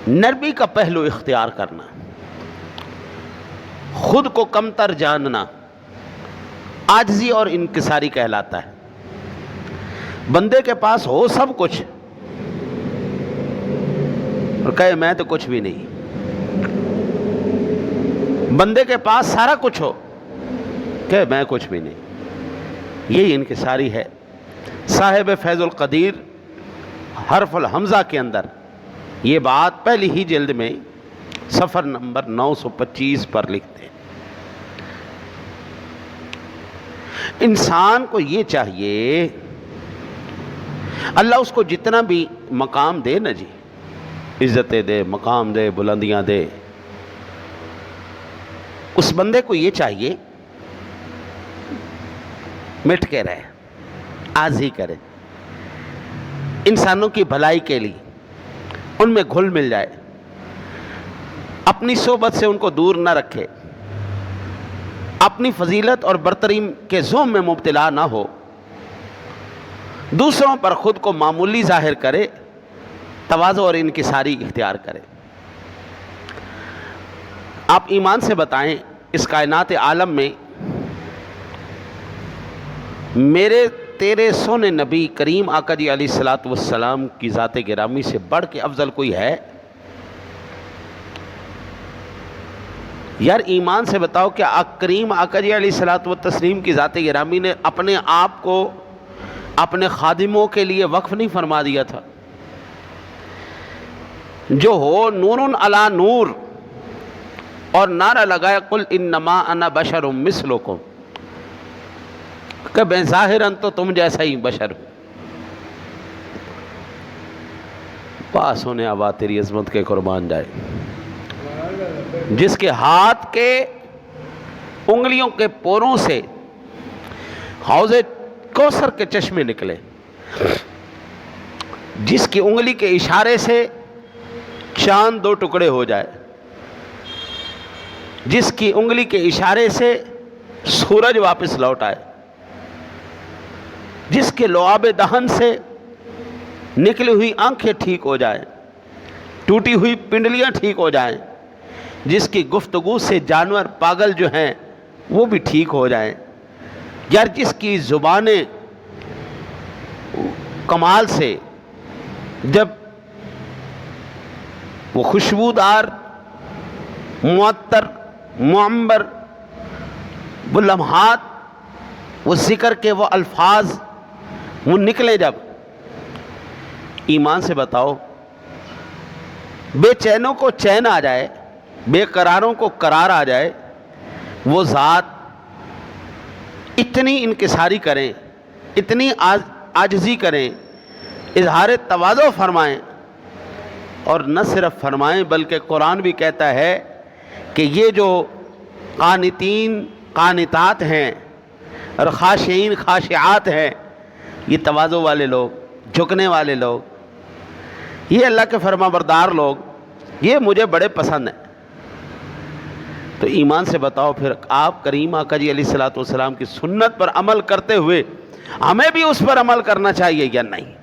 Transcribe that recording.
نرمی کا پہلو اختیار کرنا، خود کو کمتر جاننا عاجزی اور انکساری کہلاتا ہے۔ بندے کے پاس ہو سب کچھ اور کہے میں تو کچھ بھی نہیں، بندے کے پاس سارا کچھ ہو کہ میں کچھ بھی نہیں، یہی انکساری ہے۔ صاحب فیض القدیر حرف الحمزہ کے اندر یہ بات پہلی ہی جلد میں صفحہ نمبر 925 پر لکھتے ہیں۔ انسان کو یہ چاہیے، اللہ اس کو جتنا بھی مقام دے نا جی، عزتیں دے، مقام دے، بلندیاں دے، اس بندے کو یہ چاہیے مٹ کے رہے، عاجزی کرے، انسانوں کی بھلائی کے لیے ان میں گھل مل جائے، اپنی صحبت سے ان کو دور نہ رکھے، اپنی فضیلت اور برتری کے زوم میں مبتلا نہ ہو، دوسروں پر خود کو معمولی ظاہر کرے، تواضع اور انکساری اختیار کرے۔ آپ ایمان سے بتائیں، اس کائنات عالم میں میرے تیرے سونے نبی کریم آقا جی علیہ الصلوۃ والسلام کی ذات گرامی سے بڑھ کے افضل کوئی ہے؟ یار ایمان سے بتاؤ کہ کریم آقا جی علیہ الصلوۃ والتسلیم کی ذات گرامی نے اپنے آپ کو اپنے خادموں کے لیے وقف نہیں فرما دیا تھا؟ جو ہو نور علی نور، اور نعرہ لگایا قل انما انا بشر مثلکم، کہ میں ظاہراً تو تم جیسا ہی بشر ہوں۔ پاس ہونے آبا تیری عظمت کے قربان جائے، جس کے ہاتھ کے انگلیوں کے پوروں سے حوض کوثر کے چشمے نکلے، جس کی انگلی کے اشارے سے چاند 2 ٹکڑے ہو جائے، جس کی انگلی کے اشارے سے سورج واپس لوٹ آئے، جس کے لعاب دہن سے نکلی ہوئی آنکھیں ٹھیک ہو جائیں، ٹوٹی ہوئی پنڈلیاں ٹھیک ہو جائیں، جس کی گفتگو سے جانور پاگل جو ہیں وہ بھی ٹھیک ہو جائیں، یار جس کی زبانیں کمال سے جب وہ خوشبودار، معطر، معمبر، وہ لمحات، وہ ذکر کے وہ الفاظ وہ نکلے، جب ایمان سے بتاؤ بے چینوں کو چین آ جائے، بے قراروں کو قرار آ جائے، وہ ذات اتنی انکساری کریں، اتنی عاجزی کریں، اظہار تواضع فرمائیں، اور نہ صرف فرمائیں بلکہ قرآن بھی کہتا ہے کہ یہ جو قانتین قانتات ہیں اور خاشعین خاشعات ہیں، یہ تواضع والے لوگ، جھکنے والے لوگ، یہ اللہ کے فرما بردار لوگ، یہ مجھے بڑے پسند ہیں۔ تو ایمان سے بتاؤ پھر آپ کریم آقا جی علیہ الصلوۃ والسلام کی سنت پر عمل کرتے ہوئے ہمیں بھی اس پر عمل کرنا چاہیے یا نہیں؟